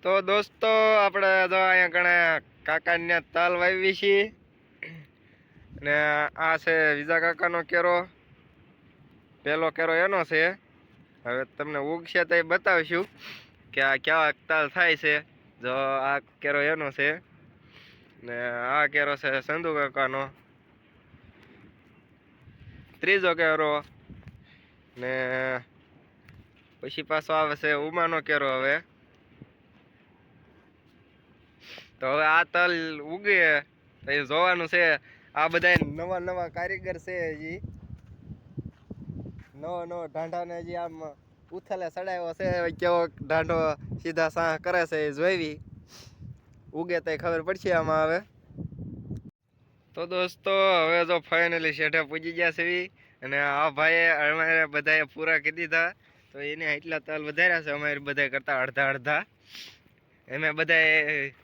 તો દોસ્તો આપણે તો અહીંયા ઘણા કાકાને તાલ વાવી છીએ ને આ છે વિજા કાકાનો કેરો. પેલો કેરો એનો છે. હવે તમને ઉગશે તો એ બતાવીશું કે આ કેવા તાલ થાય છે. જો આ કેરો એનો છે ને આ કેરો છે સંધુ કાકાનો. ત્રીજો કેરો ને પછી પાછો આવે છે ઉમાનો કેરો. હવે તો હવે આ તલ ઉગે તો એ જોવાનું છે. આ બધા નવા નવા કારીગર છે. હજી નવો ઢાંઢાને હજી આમ ઉથલે ચડાવ્યો છે. કેવો ઢાંઢો સીધા સાહ કરે છે એ જોઈવી ઉગે તો ખબર પડશે આમાં. હવે તો દોસ્તો હવે તો ફાઇનલી શેઠે પૂજી ગયા છે અને આ ભાઈએ અમારે બધાએ પૂરા કરી દીધા. તો એને એટલા તલ વધાર્યા છે અમારે બધા કરતા અડધા અડધા. અમે બધા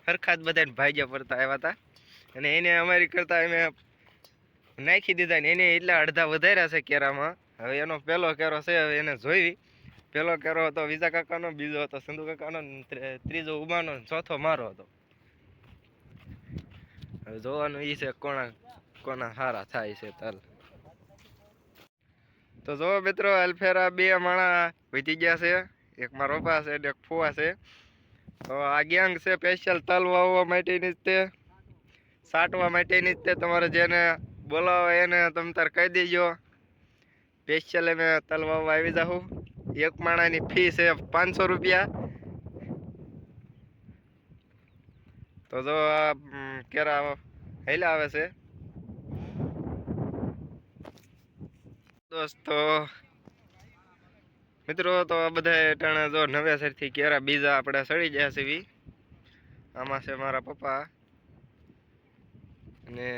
સરખા જ બધાને ભાગ્યા પડતા આવ્યા હતા અને એને અમારી કરતા અમે નાખી દીધા ને એને એટલા અડધા વધાર્યા છે કેરામાં. હવે એનો પહેલો કેરો છે. હવે એને જોઈ. પહેલો કેરો હતો વિજા કાકાનો, બીજો હતો સંધુ કાકાનો, ત્રીજો ઉમાનો, ચોથો મારો હતો. હવે જોવાનું એ છે કોના સારા થાય છે તલ. તો જો મિત્રો અલ્ફેરા બે માણા વધી ગયા છે. એક મારા પપ્પા છે ને એક ફુવા છે. તો આ ગેંગ છે સ્પેશિયલ તલ વાવવા માટેની જ તે, સાટવા માટેની જ તે. તમારે જેને બોલાવો એને તમે તાર કહી દેજો. સ્પેશિયલ અમે તલ વાવવા આવી જાઉં. એક માણાની ફી છે 500 રૂપિયા. તો જો આ કેરા હેલા આવે છે દોસ્તો. મિત્રો તો આ બધા ટાણા જો નવેસરથી કેરા બીજા આપણે સડી ગયા છે. આમાં છે મારા પપ્પા ને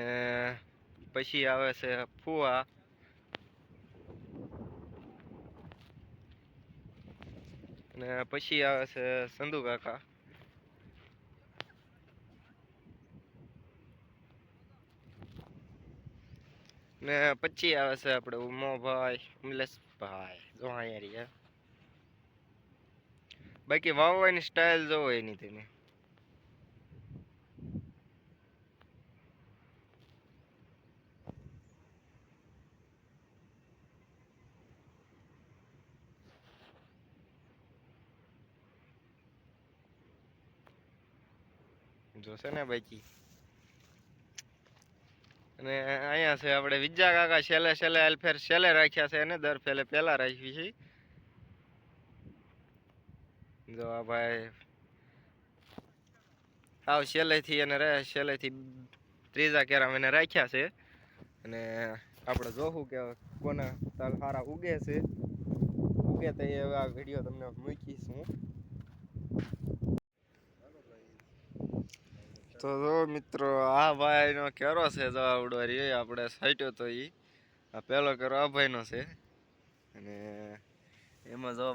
પછી આવે છે ફુવા ને પછી આવે છે સંધુ કાકા ને પછી આવે છે આપણે ઉમોભાઈ, ઉમલેશભાઈ. જો અહીંયા બાકી વાવવાની સ્ટાઇલ જોવો એની તેને. જોશે ને બાકી. અને અહીંયા છે આપણે વિજા કાકા છેલ્લે અલ્ફેર છેલ્લે રાખ્યા છે એને દર ફેલે પહેલા રાખી છે. જો આ ભાઈ આવ છેલ્લેથી એને છેલ્લેથી ત્રીજા કેરામ એને રાખ્યા છે. અને આપણે જોવું કે કોના તલ સારા ઉગે છે. ઉગે તો એ આ વિડીયો તમને મૂકીશ હું. તો જો મિત્રો આ ભાઈનો કેરો છે. જો આવડો રહ્યો આપણે સાઈટ્યો તો એ આ પહેલો કેરો આ ભાઈનો છે. અને એમાં જો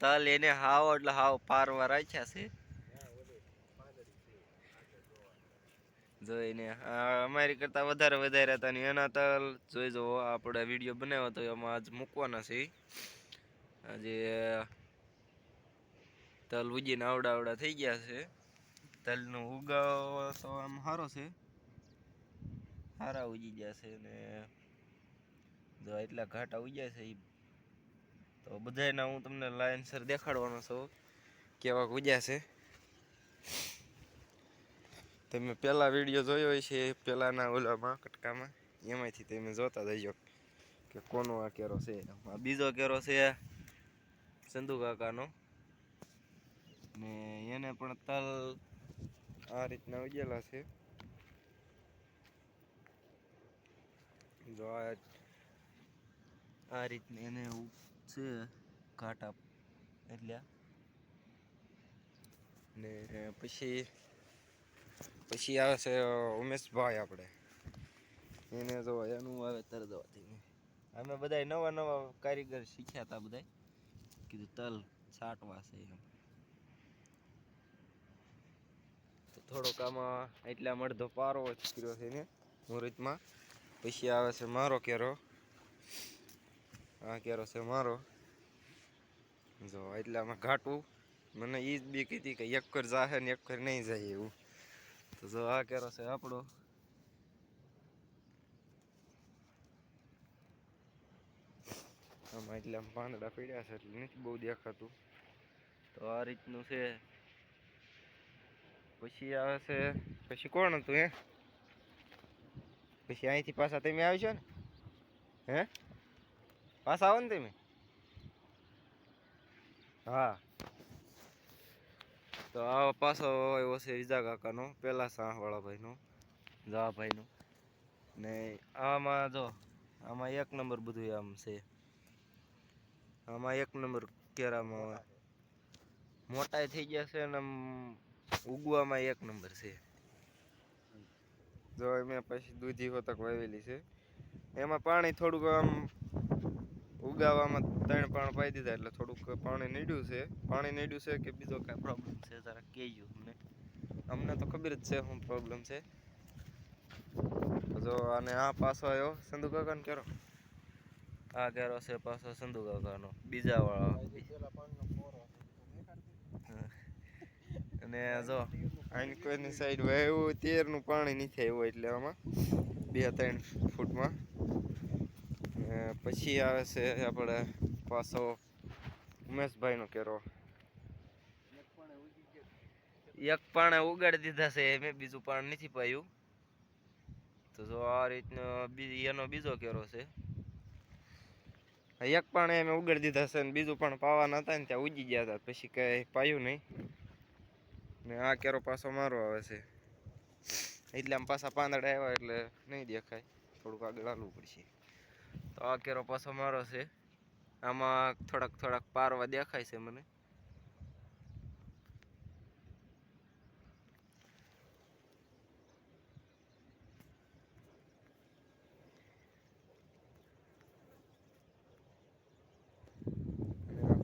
તલ એને હાવ એટલે હાવ પારવા રાખ્યા છે. જોઈને અમારી કરતા વધારે હતા ને એના તલ જોઈ જો આપણે વિડીયો બનાવ્યો તો એમાં આજ મૂકવાના છે. આજે તલ ઉગીને આવડા થઈ ગયા છે. તલનો ઉગાવ તો આમ સારો છે, સારા ઉગી ગયા છે ને જો એટલા ઘાટા ઉગ્યા છે. તો બધાના હું તમને લાઈનસર દેખાડવાનો છું કેવા ઉગ્યા છે. તમે પહેલા વિડીયો જોયો છે પહેલાના ઓલામાં કટકામાં, એમાંથી તમે જોતા જજો કે કોનો આ કેરો છે. આ બીજો કેરો છે સંધુ કાકાનો ને એને પણ તલ આ રીતના ઉગેલા છે. જો આ રીતની એને છે ઘાટા એટલે. ને પછી આવે છે ઉમેશભાઈ. આપણે એને જો એનું વાવેતર જોવાથી અમે બધા નવા કારીગર શીખ્યા હતા. બધા કીધું તલ છાંટવા છે એમ. તો થોડોક આમાં એટલા અડધો પારો જ કર્યો છે એને મુહૂર્તમાં. પછી આવે છે મારો કેરો. આ કેરો છે મારો. જો એટલામાં ઘાટું મને ઈ જ બીક હતી કે એક કર જાહે ને એક કર નહીં જાય એવું. તો જો આ કેરો છે આપણો. આમાં એટલે આમ પાંદડા પડ્યા છે એટલે નથી બહુ દેખાતું. તો આ રીતનું છે. પછી આવે છે પછી કોણ હતું હે? પછી અહીંથી પાછા તમે આવશો ને? હે પાછા આવો ને તમે? હા. તો આ પાછો આવ્યો છે ઈજા કાકાનો, પેલા સાહવાળા ભાઈનો, જવા ભાઈનો. ને આમાં જો આમાં એક નંબર બધું આમ છે. આમાં એક નંબર કેરામાં મોટાઈ થઈ ગયા છે ને ઉગવામાં એક નંબર છે. જો મેં પછી દૂધી હોતક વાવેલી છે. એમાં પાણી થોડુંક આમ ઉગાવામાં 3 પાણ પાઈ દીધા એટલે થોડુંક પાણી નીડ્યું છે. પાણી નીડ્યું છે કે બીજો કાંઈ પ્રોબ્લેમ છે જરા કહેજો અમને. અમને તો ખબર જ છે શું પ્રોબ્લેમ છે. જો અને આ પાછો આવ્યો સંધુ કાકાને કેરો. આ કેરો છે પાછો સંધુ કાકાનો બીજા વાળો. અને જો આની કોઈની સાઈડ વાવ્યું તેરનું પાણી નથી આવ્યું એટલે આમાં 2-3 ફૂટમાં. પછી આવે છે આપણે પાછો ઉમેશભાઈનો કેરો. એક પાણે ઉગાડી દીધા છે મેં, બીજું પાણ નથી પાયું. તો જો આ રીતનો એનો બીજો કેરો છે. એક પાણે અમે ઉગાડી દીધા છે ને બીજું પણ પાવાના હતા ને ત્યાં ઉગી ગયા હતા પછી કઈ પાયું નહીં. ને આ કેરો પાછો મારો આવે છે એટલે આમ પાછા પાંદડા આવ્યા એટલે નહીં દેખાય, થોડુંક આગળ હાલવું પડશે. તો આ કેરો પાછો મારો છે. આમાં થોડાક પારવા દેખાય છે મને.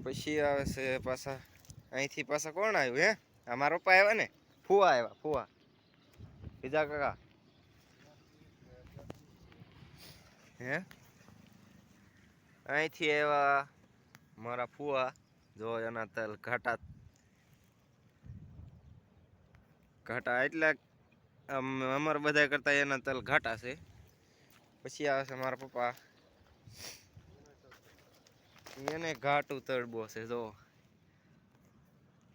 પછી આવે છે પાછા અહીંથી પાછા કોણ આવ્યું હે? અમારા પપ્પા આવ્યા ને, ફુવા આવ્યા, ફુવા બીજા કાકા હે. અહીંથી આવ્યા મારા ફુવા. જો એના તલ ઘાટા એટલે અમારા બધા કરતા એના તલ ઘાટા છે. પછી આવે છે મારા પપ્પા. એને ઘાટું તળબો છે જો.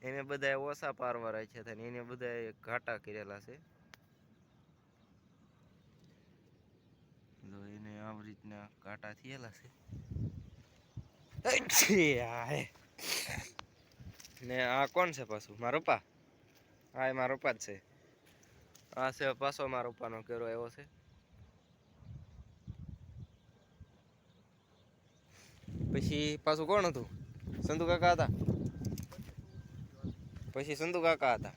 એને બધા ઓછા પારવા રાખ્યા હતા ને એને બધા ઘાટા કરેલા છે. જો એને આવી રીતના ઘાટા થયેલા છે. ને આ કોણ છે પાછું? મારા પપ્પા. હા એ મારા પપ્પા જ છે. આ છે પાછો મારા પપ્પાનો કેરો એવો છે. પછી પાછું કોણ હતું? સંધુ કાકા હતા. પછી સંધુ કાકા હતા.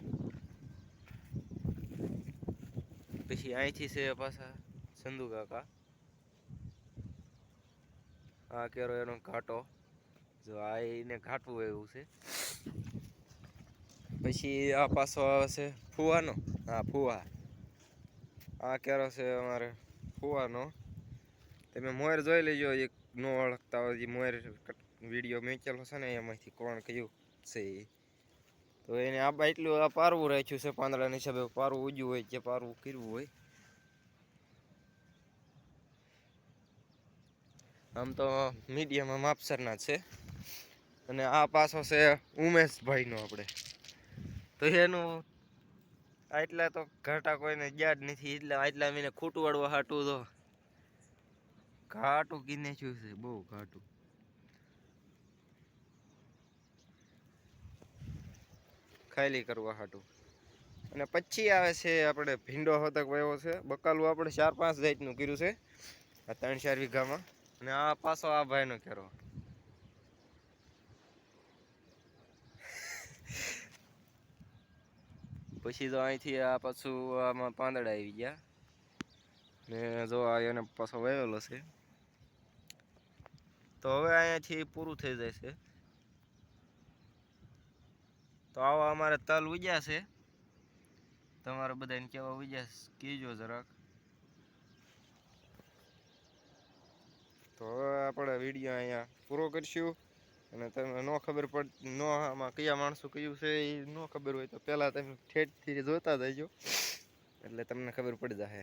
પછી અહીંથી છે પાછા સંધુ કાકા. આ કેરો એનો ઘાટો. જો આ એને ઘાટવું એવું છે. પછી આ પાછો આવે છે ફુવાનો. હા ફુવા. આ કેરો છે અમારે ફુવાનો. તમે મોર જોઈ લેજો, એક ન ઓળખતા હોય મોર વિડીયો મેકેલો છે ને એમાંથી કોણ કયું છે. તો એને આ એટલું આ પારવું રાખ્યું છે પાંદડાની હિસાબે. પારવું ઉગ્યું હોય કે પારવું કર્યું હોય. આમ તો મીડિયમમાં માપસરના છે. અને આ પાછો છે ઉમેશભાઈનો આપણે. તો એનું આટલા તો ઘાટા કોઈને ગયા જ નથી. આટલા મને ખૂટું વાળવા હાટું તો ઘાટું કીને થયું છે, બહુ ઘાટું. ખાલી કરવા હાટું. અને પછી આવે છે આપણે ભીંડો હોતક વાવ્યો છે. બકાલું આપણે 4-5 જાતનું કર્યું છે આ 3-4 વીઘામાં. અને આ પાછો આ ભાઈનો કેરો. પછી તો અહીંથી આ પાછું આમાં પાંદડા આવી ગયા. ને જો આ એને પાછો વાવેલો છે. તો હવે અહીંયાથી પૂરું થઈ જાય છે. તો આવા અમારે તલ ઉગ્યા છે. તમારે બધાને કેવા ઉગ્યા કહેજો જરાક. તો હવે આપણે વિડીયો અહીંયા પૂરો કરીશું. અને તમને નો ખબર નો આમાં કયા માણસો કયું છે એ નો ખબર હોય તો પહેલાં તમે ઠેઠથી જોતા જજો એટલે તમને ખબર પડી જશે.